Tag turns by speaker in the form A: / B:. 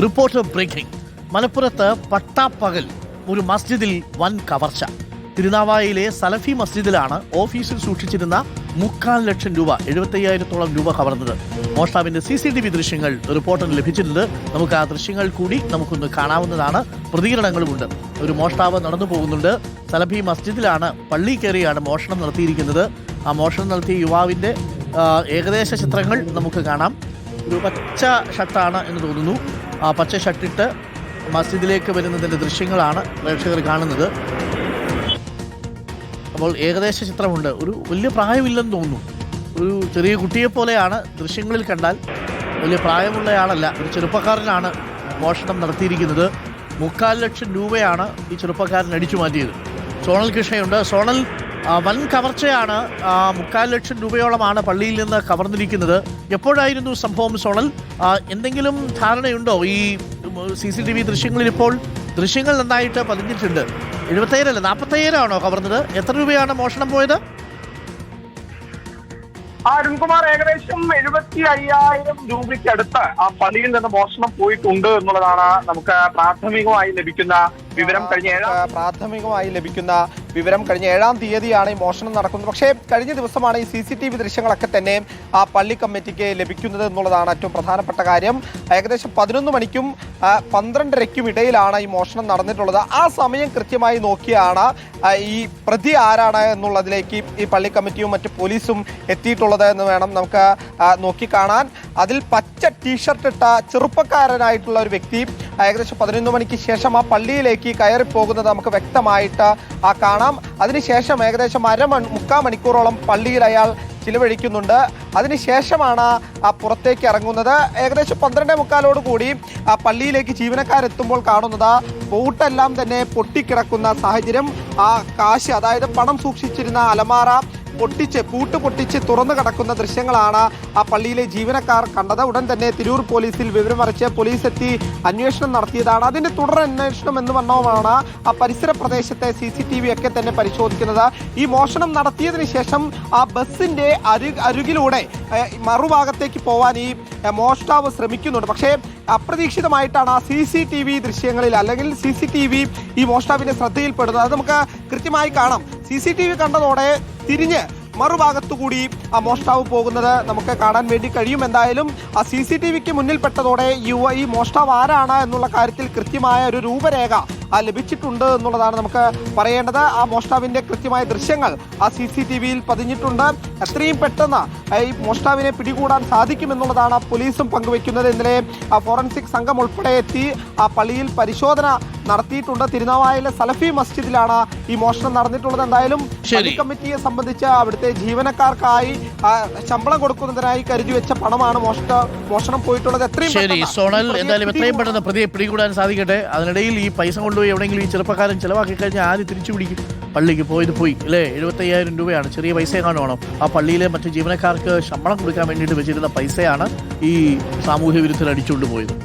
A: Reporter breaking. മലപ്പുറത്ത് പട്ടാപ്പകൽ ഒരു മസ്ജിദിൽ വൻ കവർച്ച. തിരുനാവായയിലെ സലഫി മസ്ജിദിലാണ് ഓഫീസിൽ സൂക്ഷിച്ചിരുന്ന 3.25 ലക്ഷം രൂപ, 75,000-ഓളം രൂപ കവർന്നത്. മോഷ്ടാവിന്റെ CCTV ദൃശ്യങ്ങൾ റിപ്പോർട്ടറിന് ലഭിച്ചിട്ടുണ്ട്. നമുക്ക് ആ ദൃശ്യങ്ങൾ കൂടി നമുക്കൊന്ന് കാണാവുന്നതാണ്. പ്രതികരണങ്ങളുമുണ്ട്. ഒരു മോഷ്ടാവ് നടന്നു പോകുന്നുണ്ട്. സലഫി മസ്ജിദിലാണ്, പള്ളി കയറിയാണ് മോഷണം നടത്തിയിരിക്കുന്നത്. ആ മോഷണം നടത്തിയ യുവാവിന്റെ ഏകദേശ ചിത്രങ്ങൾ നമുക്ക് കാണാം. ഒരു പച്ച ഷർട്ടാണ് എന്ന് തോന്നുന്നു. ആ പച്ച ഷർട്ടിട്ട് മസ്ജിദിലേക്ക് വരുന്നതിൻ്റെ ദൃശ്യങ്ങളാണ് പ്രേക്ഷകർ കാണുന്നത്. അപ്പോൾ ഏകദേശ ചിത്രമുണ്ട്. ഒരു വലിയ പ്രായമില്ലെന്ന് തോന്നുന്നു. ഒരു ചെറിയ കുട്ടിയെപ്പോലെയാണ് ദൃശ്യങ്ങളിൽ കണ്ടാൽ. വലിയ പ്രായമുള്ളയാളല്ല, ഒരു ചെറുപ്പക്കാരനാണ് മോഷണം നടത്തിയിരിക്കുന്നത്. 3.25 ലക്ഷം രൂപയാണ് ഈ ചെറുപ്പക്കാരൻ അടിച്ചു മാറ്റിയത്. സോണൽ കൃഷ്ണയുണ്ട്. സോണൽ, വൻ കവർച്ചയാണ്. 3.25 ലക്ഷം രൂപയോളമാണ് പള്ളിയിൽ നിന്ന് കവർന്നിരിക്കുന്നത്. എപ്പോഴായിരുന്നു സംഭവം സോണൽ? എന്തെങ്കിലും ധാരണയുണ്ടോ? ഈ CCTV ദൃശ്യങ്ങളിൽ ഇപ്പോൾ ദൃശ്യങ്ങൾ നന്നായിട്ട് പതിഞ്ഞിട്ടുണ്ട്. 75,000 അല്ല, 45,000 കവർന്നത്? എത്ര രൂപയാണ് മോഷണം പോയത്?
B: അരുൺകുമാർ, ഏകദേശം 75,000 രൂപയ്ക്ക് അടുത്ത് ആ പള്ളിയിൽ നിന്ന് മോഷണം പോയിട്ടുണ്ട് എന്നുള്ളതാണ് നമുക്ക് പ്രാഥമികമായി ലഭിക്കുന്ന വിവരം. കഴിഞ്ഞ 7-ാം തീയതിയാണ് ഈ മോഷണം നടക്കുന്നത്. പക്ഷേ കഴിഞ്ഞ ദിവസമാണ് ഈ CCTV ദൃശ്യങ്ങളൊക്കെ തന്നെ ആ പള്ളി കമ്മിറ്റിക്ക് ലഭിക്കുന്നത് എന്നുള്ളതാണ് ഏറ്റവും പ്രധാനപ്പെട്ട കാര്യം. ഏകദേശം 11 മണിക്കും 12:30ക്കും ഇടയിലാണ് ഈ മോഷണം നടന്നിട്ടുള്ളത്. ആ സമയം കൃത്യമായി നോക്കിയാണ് ഈ പ്രതി ആരാണ് എന്നുള്ളതിലേക്ക് ഈ പള്ളി കമ്മിറ്റിയും മറ്റു പോലീസും എത്തിയിട്ടുള്ളത് എന്ന് വേണം നമുക്ക് നോക്കിക്കാണാൻ. അതിൽ പച്ച ടീഷർട്ട് ഇട്ട ചെറുപ്പക്കാരനായിട്ടുള്ള ഒരു വ്യക്തി ഏകദേശം 11 മണിക്ക് ശേഷം ആ പള്ളിയിലേക്ക് കയറി പോകുന്നത് നമുക്ക് വ്യക്തമായിട്ട് കാണാം. അതിനുശേഷം ഏകദേശം 3/4 മണിക്കൂറോളം പള്ളിയിൽ അയാൾ ചിലവഴിക്കുന്നുണ്ട്. അതിനുശേഷമാണ് പുറത്തേക്ക് ഇറങ്ങുന്നത്. ഏകദേശം 12:45 കൂടി പള്ളിയിലേക്ക് ജീവനക്കാരെത്തുമ്പോൾ കാണുന്നത് ബോട്ടെല്ലാം തന്നെ പൊട്ടിക്കിടക്കുന്ന സാഹചര്യം. ആ കാശ്, അതായത് പണം സൂക്ഷിച്ചിരുന്ന അലമാറ പൂട്ട് പൊട്ടിച്ച് തുറന്നു കിടക്കുന്ന ദൃശ്യങ്ങളാണ് ആ പള്ളിയിലെ ജീവനക്കാർ കണ്ടത്. ഉടൻ തന്നെ തിരൂർ പോലീസിൽ വിവരമറിച്ച് പോലീസ് എത്തി അന്വേഷണം നടത്തിയതാണ്. അതിന്റെ തുടരന്വേഷണം എന്ന് പറഞ്ഞമാണ് ആ പരിസര പ്രദേശത്തെ CCTV ഒക്കെ തന്നെ പരിശോധിക്കുന്നത്. ഈ മോഷണം നടത്തിയതിനു ശേഷം ആ ബസ്സിന്റെ അരികിലൂടെ മറുഭാഗത്തേക്ക് പോവാൻ ഈ മോഷ്ടാവ് ശ്രമിക്കുന്നുണ്ട്. പക്ഷേ അപ്രതീക്ഷിതമായിട്ടാണ് ആ CCTV ദൃശ്യങ്ങളിൽ, അല്ലെങ്കിൽ CCTV ഈ മോഷ്ടാവിന്റെ ശ്രദ്ധയിൽപ്പെടുന്നത്. അത് നമുക്ക് കൃത്യമായി കാണാം. CCTV കണ്ടതോടെ തിരിഞ്ഞ് മറുഭാഗത്തുകൂടി ആ മോഷ്ടാവ് പോകുന്നത് നമുക്ക് കാണാൻ വേണ്ടി കഴിയും. എന്തായാലും ആ CCTVക്ക് മുന്നിൽപ്പെട്ടതോടെ ഈ മോഷ്ടാവ് ആരാണ് എന്നുള്ള കാര്യത്തിൽ കൃത്യമായ ഒരു രൂപരേഖ ലഭിച്ചിട്ടുണ്ട് എന്നുള്ളതാണ് നമുക്ക് പറയേണ്ടത്. ആ മോഷ്ടാവിന്റെ കൃത്യമായ ദൃശ്യങ്ങൾ ആ CCTVയിൽ പതിഞ്ഞിട്ടുണ്ട്. എത്രയും പെട്ടെന്ന് ഈ മോഷ്ടാവിനെ പിടികൂടാൻ സാധിക്കുമെന്നുള്ളതാണ് പോലീസും പങ്കുവെക്കുന്നത്. ഇന്നലെ ഫോറൻസിക് സംഘം ഉൾപ്പെടെ എത്തി ആ പള്ളിയിൽ പരിശോധന നടത്തിയിട്ടുണ്ട്. തിരുനാവായയിലെ സലഫി മസ്ജിദിലാണ് ഈ മോഷണം നടന്നിട്ടുള്ളത്. എന്തായാലും പള്ളി കമ്മിറ്റിയെ സംബന്ധിച്ച് അവിടുത്തെ ജീവനക്കാർക്കായി ശമ്പളം കൊടുക്കുന്നതിനായി കരുതി വെച്ച പണമാണ് മോഷണം പോയിട്ടുള്ളത്.
A: എത്രയും പെട്ടെന്ന് പ്രതിയെ പിടികൂടാൻ സാധിക്കട്ടെ. അതിനിടയിൽ ഈ പൈസ കൊണ്ടുപോയി എവിടെയെങ്കിലും ഈ ചെറുപ്പക്കാരൻ ചിലവാക്കി കഴിഞ്ഞാൽ ആര് തിരിച്ചു പിടിക്കും? പള്ളിക്ക് പോയത് പോയി അല്ലേ? 75,000 രൂപയാണ്. ചെറിയ പൈസ കാണുവാണോ? ആ പള്ളിയിലെ മറ്റു ജീവനക്കാർക്ക് ശമ്പളം കൊടുക്കാൻ വേണ്ടിയിട്ട് വെച്ചിരുന്ന പൈസയാണ് ഈ സാമൂഹ്യ വിരുദ്ധർ അടിച്ചുകൊണ്ട് പോയത്.